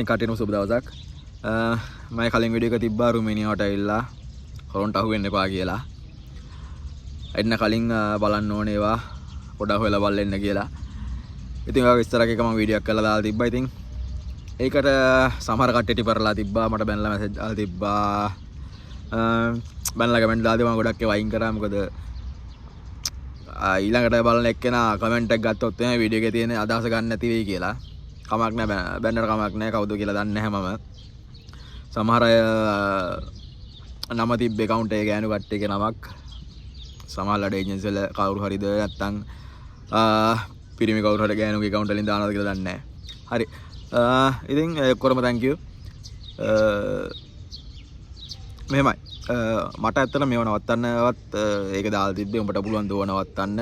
කටිනු සුබ දවසක්. මම කලින් වීඩියෝ එක තිබ්බා රුමේනියාවට ඇවිල්ලා හොරොන්ට අහු වෙන්න එපා කියලා. එන්න කලින් බලන්න ඕනේ ඒවා පොඩක් හොයලා බලන්න කියලා. ඉතින් ඔය විස්තරයක් එක මම වීඩියෝ එකක් කරලා දාලා තිබ්බා. ඉතින් ඒකට සමහර කට්ටියට ඉපරලා තිබ්බා, මට බැනලා මැසේජ් දාලා තිබ්බා. බැනලා කමෙන්ට් දාලා තිබ්බා. මම ගොඩක් ඒවා අයින් කරා. මොකද ඊළඟට බලන එක්කෙනා කමෙන්ට් එකක් ගත්තොත් එහෙනම් වීඩියෝ එකේ තියෙන අදහස ගන්න නැති වෙයි කියලා. කමක් නැහැ, බැන්නර කමක් නැහැ. කවුද කියලා දන්නේ නැහැ මම. සමහර අය නම තිබ්බ account එකේ ගෑනු කට්ටියගේ නමක්. සමහරලාට ඒජන්සි වල කවුරු හරිද නැත්නම් පිරිමි කවුරු හරි ගෑනුගේ account වලින් දානවද කියලා දන්නේ නැහැ. හරි. ඉතින් ඔක්කොම thank you. මෙහෙමයි. මට ඇත්තට මේව නවත්තන්නවත් ඒක දාලා තිබ්බේ උඹට පුළුවන් දෝ නවත්තන්න.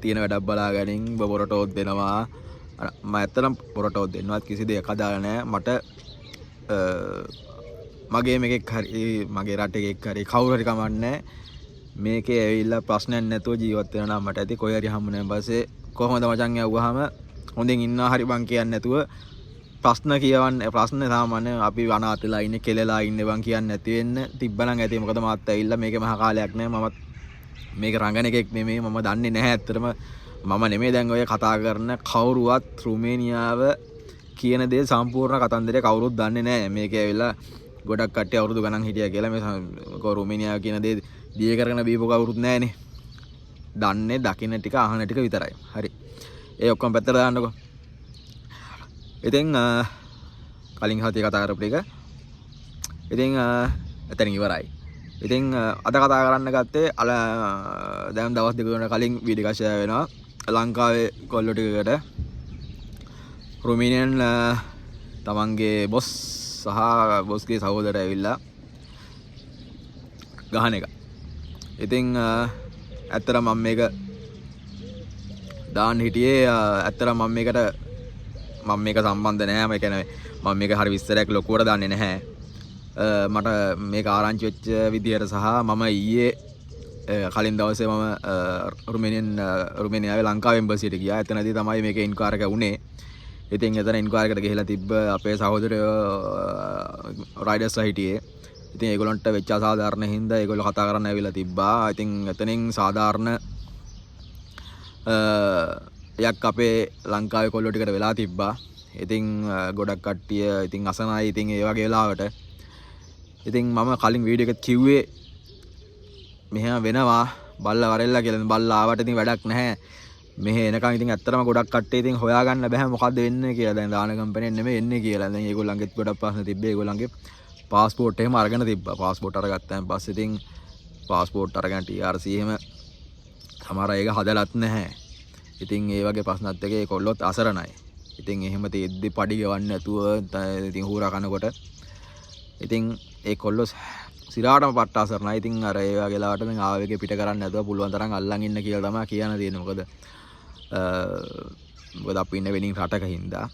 තියෙන වැඩක් බලාගනින් ඔබ පොරටෝත් දෙනවා. මම ඇත්තටම පොරටෝත් දෙන්නවත් කිසි දෙයක් අදාළ නැහැ. මට මගේ මේකෙක් හරි මගේ රටේක හරි කවුරු හරි කමන්නේ මේකේ ඇවිල්ලා ප්‍රශ්නයක් නැතුව ජීවත් වෙනවා නම් මට ඇති කොයි හරි හම්බුනේ පස්සේ කොහොමද මචං යවුවාම හොඳින් ඉන්නවා හරි බං කියන්නේ නැතුව ප්‍රශ්න කියවන්නේ ප්‍රශ්න සාමාන්‍ය අපි අනාථලා ඉන්නේ කෙලලා ඉන්නේ බං කියන්නේ නැති වෙන්න තිබ්බනම් ඇති. මොකද මාත් ඇවිල්ලා මේකේ මහා කාලයක් නෑ. මමත් මේක රංගන එකෙක් නෙමෙයි. මම දන්නේ නැහැ ඇත්තටම. මම නෙමෙයි දැන් ඔය කතා කරන කවුරුවත් රුමේනියාව කියන දේ සම්පූර්ණ කතන්දරය කවුරුත් දන්නේ නැහැ. මේක ඇවිල්ලා ගොඩක් කට්ටිය අවුරුදු ගණන් හිටියා කියලා මේ රුමේනියාව කියන දේ දිය කරගෙන බීපු කවුරුත් නැහැනේ. දන්නේ දකින්න ටික අහන ටික විතරයි. හරි. ඒ ඔක්කොම පැත්තට දාන්නකෝ. ඉතින් කලින් හතිය කතා කරපු ටික. ඉතින් එතන ඉවරයි. ඉතින් අද කතා කරන්න ගත්තේ දැන් දවස් දෙක තුනකට කලින් වීඩියෝ එකක් ෂෙයා වෙනවා. ලංකාවේ කොල්ලෝ ටිකකට රුමේනියන් තමන්ගේ බොස් සහ බොස්ගේ සහෝදරය ඇවිල්ලා ගහන එක. ඉතින් ඇත්තටම මම මේක දාන්න හිටියේ ඇත්තටම මම මේක සම්බන්ධ නැහැ. මම කියන්නේ මම මේක හරි විස්තරයක් ලොකුවට දන්නේ නැහැ. මට මේක ආරංචි වෙච්ච විදියට සහ මම ඊයේ කලින් දවසේ මම රුමේනියාවේ ලංකාවේ එම්බසියට ගියා. එතනදී තමයි මේක ඉන්ක්වයර් එක වුණේ. ඉතින් එතන ඉන්ක්වයර් එකට ගිහිලා තිබ්බ අපේ සහෝදරයෝ රයිඩර්ස්ලා හිටියේ. ඉතින් ඒගොල්ලන්ට වෙච්ච අසාධාරණ හින්දා ඒගොල්ලෝ කතා කරන්න ඇවිල්ලා තිබ්බා. ඉතින් එතනින් සාධාරණ යක් අපේ ලංකාවේ කොල්ලෝ ටිකට වෙලා තිබ්බා. ඉතින් ගොඩක් කට්ටිය ඉතින් අසනයි. ඉතින් ඒ වගේ වෙලාවට ඉතින් මම කලින් වීඩියෝ එකත් කිව්වේ මෙහෙම වෙනවා බල්ලා වරෙල්ලා කියලා. බල්ලා ආවට ඉතින් වැඩක් නැහැ. මෙහෙ එනකන් ඉතින් ඇත්තටම ගොඩක් කට්ටිය ඉතින් හොයාගන්න බෑ මොකද්ද වෙන්නේ කියලා. දැන් දාන කම්පැනිෙන් නෙමෙයි එන්නේ කියලා. දැන් ඒගොල්ලන්ගෙත් ගොඩක් ප්‍රශ්න තිබ්බේ. ඒගොල්ලන්ගේ පාස්පෝර්ට් එහෙම අරගෙන තිබ්බා. පාස්පෝර්ට් අරගත්තාන් පස්සේ ඉතින් පාස්පෝර්ට් අරගෙන TRC එහෙම සමහර අය ඒක හදලත් නැහැ. ඉතින් ඒ වගේ ප්‍රශ්නත් එක්ක ඒ කොල්ලොත් අසරණයි. ඉතින් එහෙම තෙද්දි පඩි ගෙවන්න නැතුව ඉතින් හුරා කනකොට ඉතින් ඒ කොල්ලෝ සිරාටම පට්ට අසරණයි. ඉතින් අර ඒ වගේ ලාවට දැන් ආවෙක පිට කරන්න නැතුව පුළුවන් තරම් අල්ලන් ඉන්න කියලා තමයි කියන්න තියෙන්නේ. මොකද අපි ඉන්නේ වෙනින් රටක හින්දා.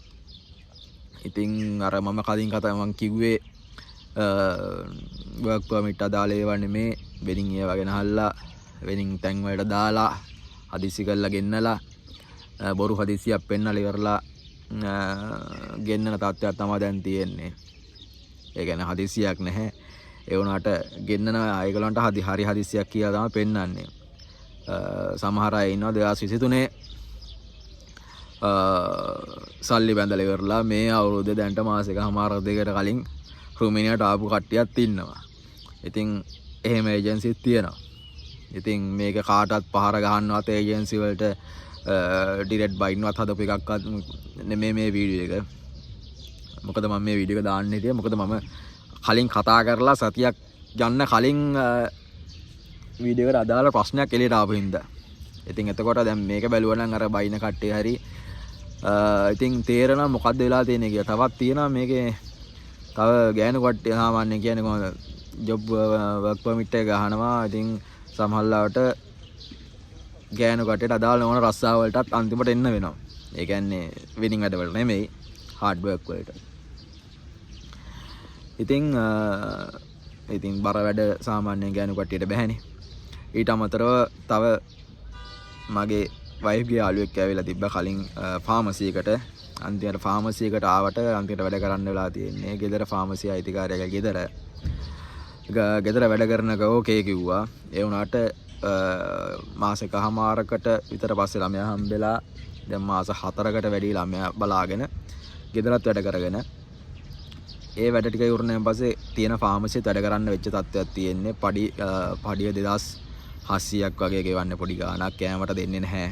ඉතින් අර මම කලින් මම කිව්වේ වර්ක් පර්මිට් අදාළ ඒවා නෙමේ. වෙනින් ඒවා ගෙනහල්ලා වෙනින් තැන් වලට දාලා හදිසි කරලා ගෙන්නලා බොරු හදිසියක් පෙන්නලා ඉවරලා ගෙන්නන තත්ත්වයක් තමයි දැන් තියෙන්නේ. ඒ කියන්නේ හදිසියක් නැහැ. ඒ වුණාට ගෙන්නන ඒගොල්ලන්ට හරි හදිසියක් කියලා තමයි පෙන්වන්නේ. සමහර අය ඉන්නවා 2023 සල්ලි බැඳලා ඉවරලා මේ අවුරුද්දේ දැන්ට මාසෙකමාර දෙකකට කලින් රුමේනියාට ආපු කට්ටියක් ඉන්නවා. ඉතින් එහෙම ඒජන්සිත් තියෙනවා. ඉතින් මේක කාටවත් පහර ගහන්නවත් ඒජන්සි වලට ඩිරෙක්ට් බයින්වත් හදපු එකක්වත් නෙමෙයි මේ වීඩියෝ එක. මොකද මම මේ වීඩියෝ එක දාන්න හිටියේ මොකද මම කලින් කතා කරලා සතියක් යන්න කලින් වීඩියෝ එකට අදාළ ප්‍රශ්නයක් එළියට ආපු හින්දා. ඉතින් එතකොට දැන් මේක බැලුවා නම් අර බයින කට්ටිය හරි ඉතින් තේරෙනවා මොකද්ද වෙලා තියෙන්නේ කියලා. තවත් තියෙනවා මේකේ තව ගෑනු කට්ටිය සාමාන්‍යයෙන් කියන්නේ කොහොමද ජොබ් වර්ක් පර්මිට් එක ගහනවා. ඉතින් සමහරවිට ගෑනු කට්ටියට අදාළ නොවන රස්සාව වලටත් අන්තිමට එන්න වෙනවා. ඒ කියන්නේ වෙනින් වැඩ වලට නෙමෙයි හાર્ඩ් වර්ක් වලට. ඉතින් බර වැඩ සාමාන්‍යයෙන් ගෑනු කට්ටියට බැහැනේ. ඊට අමතරව තව මගේ වයිෆ්ගේ යාළුවෙක් ඇවිල්ලා තිබ්බා කලින් ෆාමසි එකට. අන්තිමට ෆාමසි එකට ආවට අන්තිමට වැඩ කරන්න වෙලා තියෙන්නේ ගෙදර ෆාමසි අයිතිකාරයාගේ ගෙදර වැඩ කරනක ඕකේ කිව්වා. ඒ වුණාට මාසෙකමාරකට විතර පස්සේ ළමයා හම්බෙලා දැන් මාස 4කට වැඩි ළමයා බලාගෙන ගෙදරත් වැඩ කරගෙන ඒ වැඩ ටික ඉවරනන් පස්සේ තියෙන ෆාමසියත් වැඩ කරන්න වෙච්ච තත්ත්වයක් තියෙන්නේ. පඩිය 2700ක් වගේ ගෙවන්න පොඩි ගාණක් කෑමට දෙන්නේ නැහැ.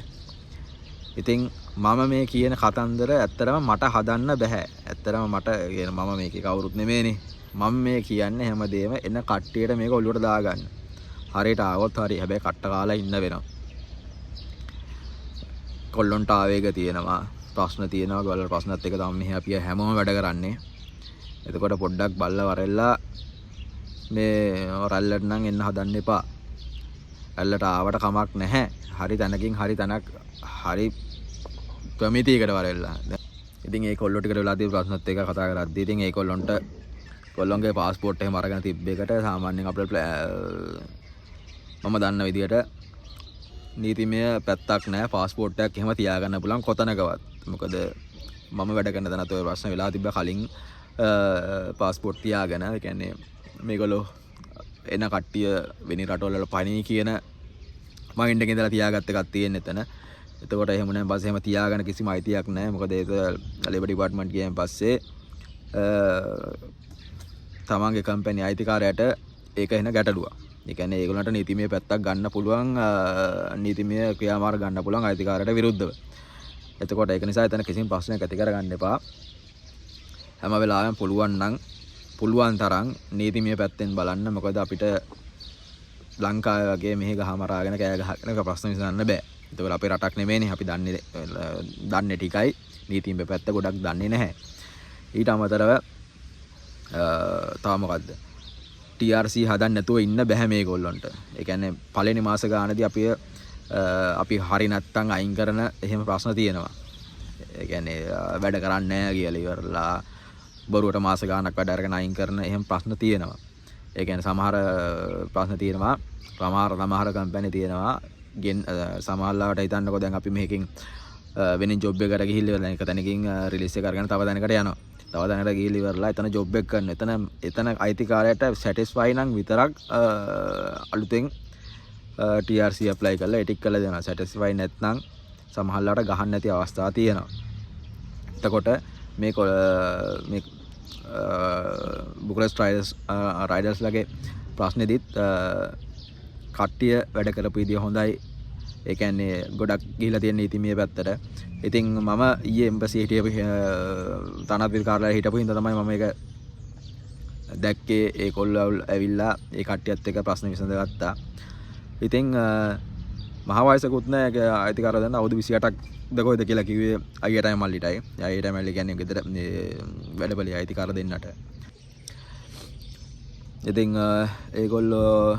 ඉතින් මම මේ කියන කතන්දර ඇත්තටම මට හදන්න බෑ. ඇත්තටම මට කියන මම මේකේ කවුරුත් නෙමෙයිනේ. මම මේ කියන්නේ හැමදේම එන කට්ටියට මේක ඔළුවට දාගන්න. හරියට ආවොත් හරි. හැබැයි කට්ට කාලා ඉන්න වෙනවා. කොල්ලොන්ට ආවේග තියෙනවා. ප්‍රශ්න තියෙනවා. ඔයාලට ප්‍රශ්නත් එක තමයි මෙහි අපි හැමෝම වැඩ කරන්නේ. එතකොට පොඩ්ඩක් බල්ලා වරෙල්ලා මේ රැල්ලට නම් එන්න හදන්න එපා. රැල්ලට ආවට කමක් නැහැ. හරි තැනකින් හරි තැනක් හරි ප්‍රමිතියකට වරෙල්ලා. ඉතින් ඒ කොල්ලෝ ටිකට වෙලා තියෙන ප්‍රශ්නත් එක කතා කරද්දී ඉතින් ඒ කොල්ලොන්ගේ પાස්පෝර්ට් එහෙම අරගෙන තිබ්බ එකට සාමාන්‍යයෙන් අපිට මම දන්න විදිහට නීතිමය පැත්තක් නැහැ. પાස්පෝර්ට් එකක් එහෙම තියාගන්න පුළුවන් කොතනකවත්. මොකද මම වැඩ කරන තැනත් ඔය ප්‍රශ්න වෙලා තිබ්බ කලින් પાස්පෝර්ට් තියාගෙන ඒ කියන්නේ මේගොල්ලෝ එන කට්ටිය වෙන රටවල වල පණී කියන මයින්ඩ් එකේ ඉඳලා තියාගත්ත එකක් තියෙන එතන. එතකොට එහෙම නැහැ බස් එහෙම තියාගන්න කිසිම අයිතියක් නැහැ. මොකද ඒක ලේබර් ඩිපාර්ට්මන්ට් ගියන් පස්සේ තමන්ගේ කම්පැනි අයිතිකාරයට ඒක එන ගැටලුවක්. ඒ කියන්නේ ඒගොල්ලන්ට නීතිමය පැත්තක් ගන්න පුළුවන් නීතිමය ක්‍රියාමාර්ග ගන්න පුළුවන් අයිතිකාරයට විරුද්ධව. එතකොට ඒක නිසා එතන කිසිම ප්‍රශ්නයක් ඇති කරගන්න එපා. හැම වෙලාවෙම පුළුවන් තරම් නීතිමය පැත්තෙන් බලන්න. මොකද අපිට ලංකාවේ වගේ මෙහි ගහමරාගෙන කෑ ගහගෙන ප්‍රශ්න විසඳන්න බෑ. ඒකවල අපේ රටක් නෙමෙයිනේ. අපි දන්නේ ටිකයි. නීතිමය පැත්ත ගොඩක් දන්නේ නැහැ. ඊට අමතරව තව මොකද්ද? TRC හදන්න නැතුව ඉන්න බෑ මේගොල්ලන්ට. ඒ කියන්නේ පළවෙනි මාස ගානදී අපි හරි නැත්තම් අයින් කරන එහෙම ප්‍රශ්න තියෙනවා. ඒ කියන්නේ වැඩ කරන්නේ නැහැ කියලා ඉවරලා බොරුවට මාස ගානක් වැඩ අරගෙන අයින් කරන එහෙම ප්‍රශ්න තියෙනවා. ඒ කියන්නේ සමහර ප්‍රශ්න තියෙනවා. සමහර කම්පැනි තියෙනවා. සමහරලාට හිතන්නකෝ දැන් අපි මේකෙන් වෙන ජොබ් එකකට ගිහිල්ලා දැන් එක තැනකින් රිලීස් එක අරගෙන තව තැනකට යනවා. තව තැනකට ගිහිල්ලා ඉවරලා එතන ජොබ් එක කරන. එතන අයිතිකාරයට සැටිස්ෆයි නම් විතරක් අලුතෙන් TRC apply කරලා එටික් කරලා දෙනවා. සැටිස්ෆයි නැත්නම් සමහරලාට ගහන්න නැති අවස්ථා තියෙනවා. එතකොට මේ බුකරෙස්ට් රයිඩර්ස්ලාගේ ප්‍රශ්නේදීත් කට්ටිය වැඩ කරපු විදිය හොඳයි. ඒ කියන්නේ ගොඩක් ගිහිලා තියෙන නීතිමය පැත්තට. ඉතින් මම ඊයේ එම්බසි හිටියපු තනත් කාර්යාලය හිටපු හින්දා තමයි මම ඒක දැක්කේ. ඒකොල්ලෝ ඇවිල්ලා ඒ කට්ටියත් එක්ක ප්‍රශ්න විසඳගත්තා. ඉතින් මහ වයසකුත් නැහැ. අයිතිකාරය දැන් අවුරුදු 28ක් දකොයිද කියලා කිව්වේ අයියටයි මල්ලිටයි. අයියටයි මල්ලි කියන්නේ ගෙදර මේ වැඩපළි අයිතිකාර දෙන්නට. ඉතින් ඒගොල්ලෝ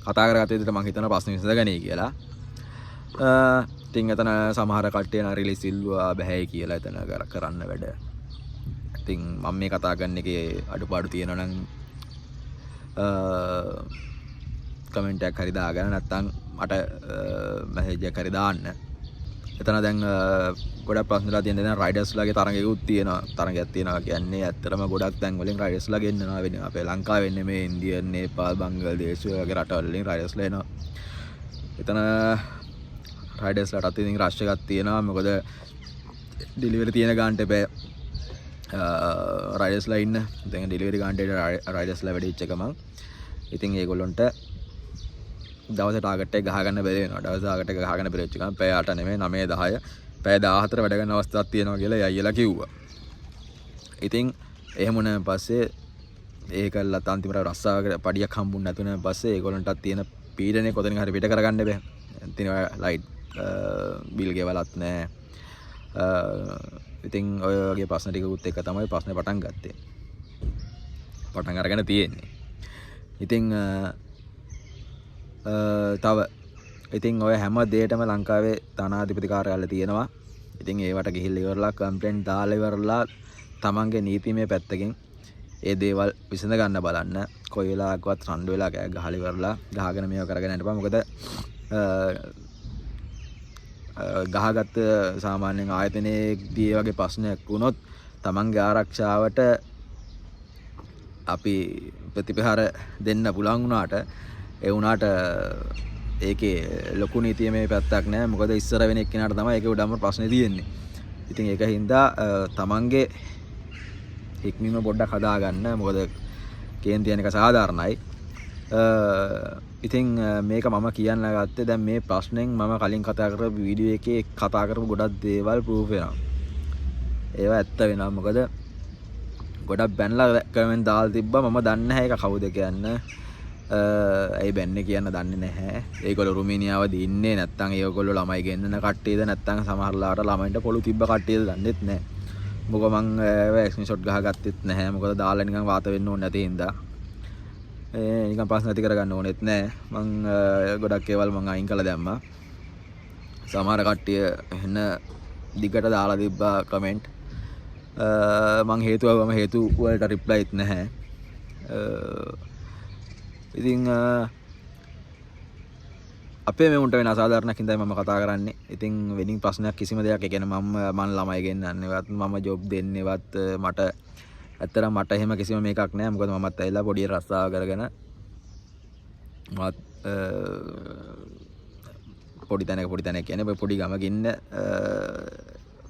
කතා කරගත්ත විදිහට මම හිතනවා ප්‍රශ්න විසඳගනී කියලා. ඉතින් එතන සමහර කට්ටිය රිලීස් ඉල්ලුවා බෑයි කියලා එතන කරන්න වැඩ. ඉතින් මම මේ කතා කරන එකේ අඩුපාඩු තියෙනවා නම් කමෙන්ට් එකක් හරි දාගන්න නැත්නම් මට මැසේජ් එකක් හරි දාන්න. එතන දැන් ගොඩක් ප්‍රශ්නලා තියෙන දැන් රයිඩර්ස්ලාගේ තරඟයකුත් තියෙනවා. තරඟයක් තියෙනවා කියන්නේ ඇත්තටම ගොඩක් තැන් වලින් රයිඩර්ස්ලා ගෙන්නනවා වෙන්නේ. අපේ ලංකාවේ වෙන්නේ මේ ඉන්දියන්, නේපාල්, බංග්ලාදේශ වගේ රටවල් වලින් රයිඩර්ස්ලා එනවා. එතන රයිඩර්ස්ලාට ඉතින් රෂ් එකක් තියෙනවා. මොකද ඩෙලිවරි තියෙන ගානට එපේ රයිඩර්ස්ලා ඉන්න. දැන් ඩෙලිවරි ගානට රයිඩර්ස්ලා වැඩි වෙච්ච ගමන් ඉතින් ඒගොල්ලොන්ට දවස් ටාගට් එක ගහගන්න බැරි වෙනවා. දවස් ටාගට් එක ගහගන්න බැරි වෙච්ච ගමන් පැය 8 නෙමෙයි 9 10 පැය 14 වැඩ ගන්න අවස්ථාවක් තියෙනවා කියලා අයියලා කිව්වා. ඉතින් එහෙම වුණාන් පස්සේ ඒකල්ලත් අන්තිමට රස්සාවකට පඩියක් හම්බුනේ නැතුණාන් පස්සේ ඒගොල්ලන්ටත් තියෙන පීඩනේ කොතනින් හරි පිට කරගන්න බෑ. ඉතින් ලයිට් බිල් ගෙවලත් නැහැ. ඉතින් ඔය වගේ ප්‍රශ්න ටිකකුත් එක තමයි ප්‍රශ්නේ පටන් ගත්තේ. පටන් අරගෙන තියෙන්නේ. ඉතින් තව ඉතින් ඔය හැම දෙයකටම ලංකාවේ තානාධිපති කාර්යාලය තියෙනවා. ඉතින් ඒවට ගිහිල්ලා ඉවරලා කම්ප්ලේන්ට් දාලා ඉවරලා තමන්ගේ නීතිමය පැත්තකින් ඒ දේවල් විසඳ ගන්න බලන්න. කොයි වෙලාවකවත් රණ්ඩු වෙලා ගහලා ඉවරලා ගහගෙන මේව කරගෙන යන්න බෑ. මොකද ගහගත්ත සාමාන්‍යයෙන් ආයතනයේදී ඒ වගේ ප්‍රශ්නයක් වුණොත් තමන්ගේ ආරක්ෂාවට අපි ප්‍රතිපහාර දෙන්න පුළුවන් වුණාට ඒ වුණාට ඒකේ ලොකු නීතියමය පැත්තක් නැහැ. මොකද ඉස්සර වෙන එක්කෙනාට තමයි ඒකේ උඩම ප්‍රශ්නේ තියෙන්නේ. ඉතින් ඒක හින්දා තමන්ගේ හික්මීම පොඩ්ඩක් හදාගන්න. මොකද කේන්ති යන එක සාධාරණයි. ඉතින් මේක මම කියන්න ගත්තේ දැන් මේ ප්‍රශ්නෙන් මම කලින් කතා කරපු වීඩියෝ එකේ කතා කරපු ගොඩක් දේවල් ප්‍රූෆ් වෙනවා. ඒවා ඇත්ත වෙනවා. මොකද ගොඩක් බැනලා කමෙන්ට් දාලා තිබ්බා. මම දන්නේ නැහැ ඒක කවුද කියන්න. ඇයි බැන්නේ කියන්න දන්නේ නැහැ. ඒගොල්ලෝ රුමේනියාවද ඉන්නේ නැත්නම් ඒගොල්ලෝ ළමයි ගෙන්නන කට්ටියද නැත්නම් සමහරලාට ළමයින්ට පොළු තිබ්බ කට්ටියද දන්නෙත් නැහැ. මොකද මං ස්ක්‍රීන්ෂොට් ගහගත්තෙත් නැහැ. මොකද දාලා නිකන් වාත වෙන්න ඕනේ නැති හින්දා. නිකන් ප්‍රශ්න ඇති කරගන්න ඕනෙත් නැහැ. මං ගොඩක් ඒවල් මං අයින් කළා දැම්මා. සමහර කට්ටිය එන්න දිගට දාලා තිබ්බා කමෙන්ට්. මං හේතු වලට රිප්ලයිත් නැහැ. ඉතින් අපේ මෙවුන්ට වෙන අසාධාරණයක් හින්දායි මම කතා කරන්නේ. ඉතින් වෙනින් ප්‍රශ්නයක් කිසිම දෙයක් ඒ කියන්නේ මම ළමයි ගෙන්නන්නේවත් මම ජොබ් දෙන්නේවත් මට ඇත්තටම මට එහෙම කිසිම මේකක් නැහැ. මොකද මමත් ඇවිල්ලා පොඩි රස්සාව කරගෙන මත් පොඩි තැනක කියන්නේ පොඩි ගමක ඉන්න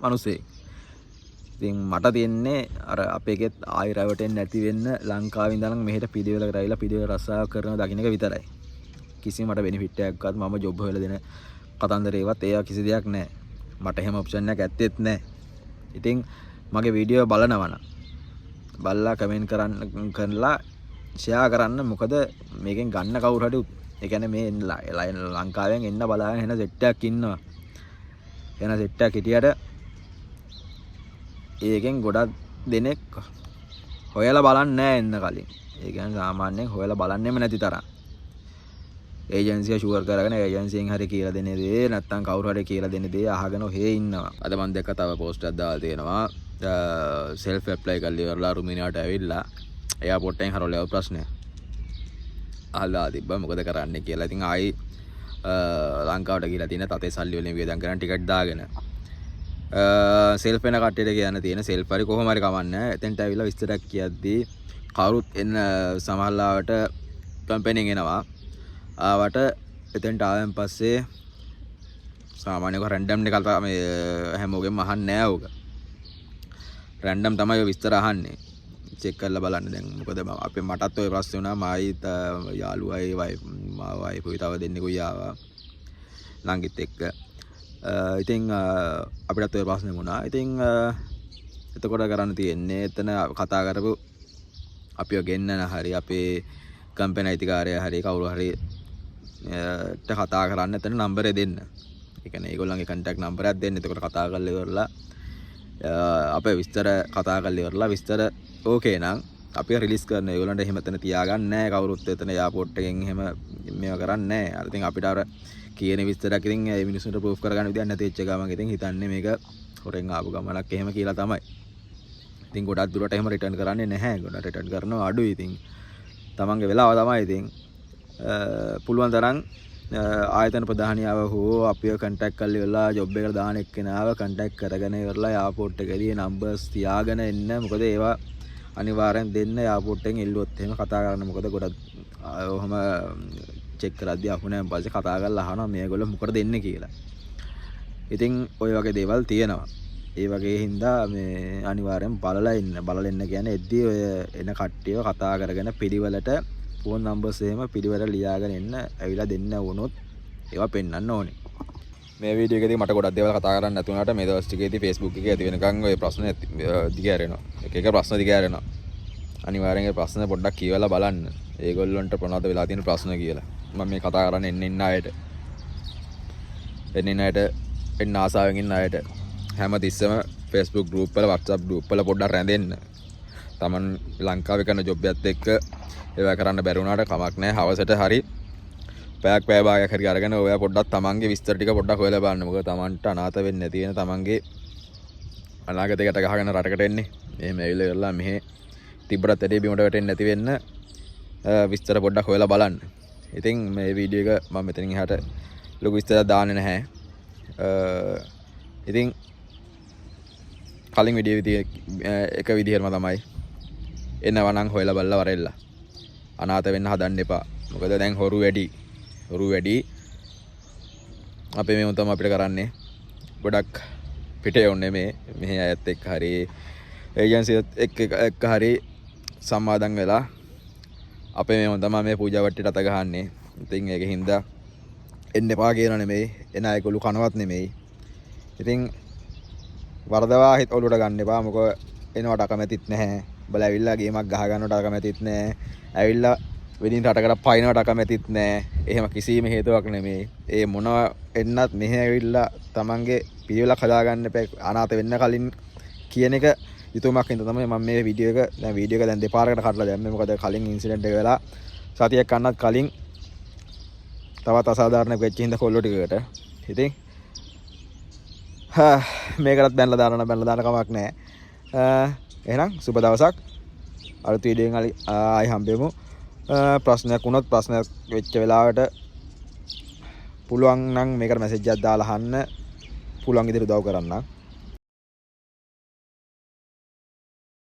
මිනිස්සෙක්. ඉතින් මට තියෙන්නේ අර අපේකෙත් ආයි රැවටෙන්නේ නැති වෙන්න ලංකාවේ ඉඳන් මෙහෙට පිළිවෙලකට ඇවිල්ලා පිළිවෙල රස්සාව කරන දකින්න එක විතරයි. කිසිම මට බෙනිෆිට් එකක්වත් මම ජොබ් හොයලා දෙන කතන්දරේවත් ඒවා කිසි දෙයක් නැහැ. මට එහෙම ඔප්ෂන් එකක් ඇත්තෙත් නැහැ. ඉතින් මගේ වීඩියෝ බලනවනම් බලලා කමෙන්ට් කරලා ෂෙයා කරන්න. මොකද මේකෙන් ගන්න කවුරු හරි ඒ කියන්නේ මේ ලංකාවෙන් එන්න බලාගෙන එන සෙට් එකක් ඉන්නවා. එන සෙට් එකක් හිටියට ඒකෙන් ගොඩක් දෙනෙක් හොයලා බලන්නේ නැහැ එන්න කලින්. ඒ කියන්නේ සාමාන්‍යයෙන් හොයලා බලන්නෙම නැති තරම්. ඒජන්සිය ෂුවර් කරගෙන ඒජන්සියෙන් හරි කියලා දෙන දේ නැත්නම් කවුරු හරි කියලා දෙන දේ අහගෙන ඔහේ ඉන්නවා. අද මම දැක්ක තව පෝස්ට් එකක් දාලා තියෙනවා. සෙල්ෆ් ඇප්ලයි කරලා ඉවරලා රුමේනියාවට ඇවිල්ලා එයාපෝට් එකෙන් හරවලා ප්‍රශ්නය අහලා තිබ්බා මොකද කරන්නේ කියලා. ඉතින් ආයි ලංකාවට ගිහලා තියෙන තතේ සල්ලි වලින් වියදම් කරන් ටිකට් දාගෙන සෙල්ෆ් වෙන කට්ටියට කියන්න තියෙන සෙල්ෆ් හරි කොහොම හරි කමන්නේ. එතෙන්ට ඇවිල්ලා විස්තරයක් කියද්දී කවුරුත් එන්න සමහරලාවට කම්පැනිෙන් එනවා. ආවට එතෙන්ට ආවෙන් පස්සේ සාමාන්‍යව රැන්ඩම් එකක් මේ හැමෝගෙම අහන්නේ නැහැ ඕක. රැන්ඩම් තමයි ඔය විස්තර අහන්නේ. චෙක් කරලා බලන්න දැන් මොකද අපේ මටත් ඔය ප්‍රශ්නේ වුණා. මායිත් යාළුවයි වයිෆුයි තව දෙන්නෙකුයි ආවා ළඟිත් එක්ක. ඉතින් අපිටත් ඔය ප්‍රශ්නේ වුණා. ඉතින් එතකොට කරන්න තියෙන්නේ එතන කතා කරපු අපිව ගෙන්නන හරි අපේ කම්පැනි අයිතිකාරය හරි කවුරු හරි කතා කරන්න එතන නම්බරය දෙන්න. ඒ කියන්නේ ඒගොල්ලන්ගේ කන්ටැක්ට් නම්බරයක් දෙන්න. එතකොට කතා කරලා ඉවරලා අපේ විස්තර කතා කරලා ඉවරලා විස්තර ඕකේ නම් අපි රිලීස් කරන ඒගොල්ලන්ට එහෙම එතන තියාගන්න නැහැ. කවුරුත් එතන එයාපෝට් එකෙන් එහෙම මේව කරන්නේ නැහැ. අර ඉතින් අපිට අර කියන විස්තරයක් ඉතින් ඒ මිනිස්සුන්ට ප්‍රූෆ් කරගන්න විදියක් නැති වෙච්ච ගමන් ඉතින් හිතන්නේ මේක හොරෙන් ආපු ගමනක් එහෙම කියලා තමයි. ඉතින් ගොඩක් දුරට එහෙම රිටර්න් කරන්නේ නැහැ. ගොඩක් රිටර්න් කරනවා අඩුයි. ඉතින් තමන්ගේ වෙලාව තමයි. ඉතින් පුළුවන් තරම් ආයතන ප්‍රධානියාව හෝ අපිව කන්ටැක්ට් කරලා ඉවරලා ජොබ් එකට දාන එක්කෙනාව කන්ටැක්ට් කරගෙන ඉවරලා එයාපෝට් එකේදී නම්බර්ස් තියාගෙන එන්න. මොකද ඒවා අනිවාර්යෙන් දෙන්න එයාපෝට් එකෙන් එල්ලුවොත් එහෙම කතා කරන්න. මොකද ගොඩක් ඔහම චෙක් කරද්දී අහුණාන් පස්සේ කතා කරලා අහනවා මේගොල්ලෝ මොකටද දෙන්නේ කියලා. ඉතින් ওই වගේ දේවල් තියෙනවා. ඒ වගේ හින්දා මේ අනිවාර්යෙන් බලලා ඉන්න කියන්නේ එද්දී ඔය එන කට්ටියව කතා කරගෙන පිළිවෙලට ෆෝන් නම්බර්ස් එහෙම පිළිවෙලට ලියාගෙන එන්න ඇවිල්ලා දෙන්න වුණොත් ඒවා පෙන්වන්න ඕනේ. මේ වීඩියෝ එකේදී මට ගොඩක් දේවල් කතා කරන්න නැති වුණාට මේ දවස් ටිකේදී Facebook එකේ ඇති වෙනකන් ඔය ප්‍රශ්න දිගහැරෙනවා. එක ප්‍රශ්න දිගහැරෙනවා. අනිවාර්යෙන් ඒ ප්‍රශ්න පොඩ්ඩක් කියවලා බලන්න. ඒගොල්ලන්ට ප්‍රනෝද වෙලා තියෙන ප්‍රශ්න කියලා. මම මේ කතා කරන්නේ එන්න අයට එන්න ආසාවෙන් ඉන්න අයට හැම තිස්සම Facebook group වල WhatsApp group වල පොඩ්ඩක් රැඳෙන්න. Taman ලංකාවේ කරන ජොබ් එකත් එක්ක ඒවා කරන්න බැරි වුණාට කමක් නැහැ. හවසට හරි පැයක් පැය භාගයක් හරි අරගෙන ඔයා පොඩ්ඩක් තමන්ගේ විස්තර ටික පොඩ්ඩක් හොයලා බලන්න. මොකද තමන්ට අනාථ වෙන්නේ නැති වෙන තමන්ගේ අනාගතයකට ගහගෙන රටකට එන්නේ. එහෙම ඇවිල්ලා ඉවරලා මෙහෙ තිබ්බට ඇටි බිමට වැටෙන්නේ නැති වෙන්න විස්තර පොඩ්ඩක් හොයලා බලන්න. ඉතින් මේ වීඩියෝ එක මම මෙතනින් එහාට ලොකු විස්තරයක් දාන්නේ නැහැ. ඉතින් කලින් විඩියෝ එක විදිහටම තමයි එනවා නම් හොයලා බලලා වරෙල්ලා අනාථ වෙන්න හදන්න එපා. මොකද දැන් හොරු වැඩි අපේ මේ උතම අපිට කරන්නේ ගොඩක් පිට යන්නේ මෙහි අයත් එක්ක හරි ඒජන්සියත් එක්ක හරි සම්මාදම් වෙලා අපේ මේ උතම මේ පූජා වට්ටියට අත ගහන්නේ. ඉතින් ඒක හින්දා එන්න එපා කියන නෙමෙයි, එන අයගොල්ලෝ කනවත් නෙමෙයි. ඉතින් වරදවා හිත ඔලුවට ගන්න එපා. මොකද එනවට අකමැතිත් නැහැ. බලලා ඇවිල්ලා ගේමක් ගහ ගන්නවට අකමැතිත් නැහැ. ඇවිල්ලා වෙදින් රටකට පයින්නවට අකමැතිත් නැහැ. එහෙම කිසිම හේතුවක් නෙමෙයි. ඒ මොනවා එන්නත් මෙහෙ ඇවිල්ලා තමන්ගේ පිළිවෙලක් හදාගන්න එපා. අනාථ වෙන්න කලින් කියන එක යුතුයමක් හින්දා තමයි මම මේ වීඩියෝ එක දැන් දෙපාරකට කඩලා දැම්මේ. මොකද කලින් ඉන්සිඩන්ට් එක වෙලා සතියක් කන්නත් කලින් තවත් අසාධාරණයක් වෙච්ච හින්දා කොල්ලෝ ටිකකට. ඉතින් මේකටත් බැනලා දාන්න කමක් නැහැ. එහෙනම් සුබ දවසක්. අලුත් වීඩියෝෙන් ආයි හම්බෙමු. ප්‍රශ්නයක් වුණොත් ප්‍රශ්නයක් වෙච්ච වෙලාවට පුළුවන් නම් මේකට මැසේජ් එකක් දාලා අහන්න. පුළුවන් විදිහට උදව් කරන්න.